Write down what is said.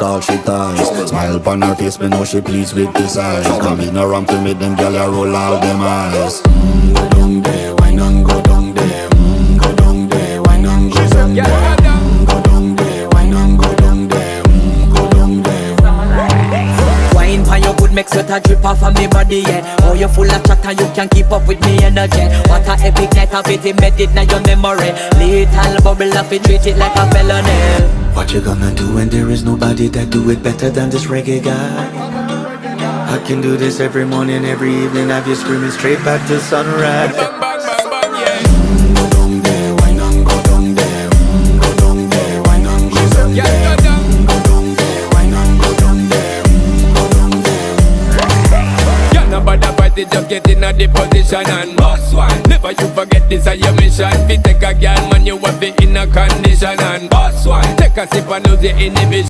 all she ties. Smile upon her face, me know she pleased with this eyes. Come in around to make them gyal a roll out them eyes. Go down there, why not go down there? Go down there, why not go down there? Go down there, why not go down there? Go down there. Wine for your good make sweat a drip off of me body, yeah. Oh, you full of chatter, you can keep up with me energy. What a epic night of it, embedded in your memory. Little bubble of it, treat it like a felony. What you gonna do when there is nobody that do it better than this reggae guy? I can do this every morning, every evening, have you screaming straight back to sunrise. Go down there, why not go down there? Go down there, why not go down there? Go down there, why not go down there? Go down there. Yeah, nobody fight it, just get in a the position and boss one. Never you forget this is your mission. Fi take a girl, man, you have it in a condition and boss one. Take a sip and lose your inhibition.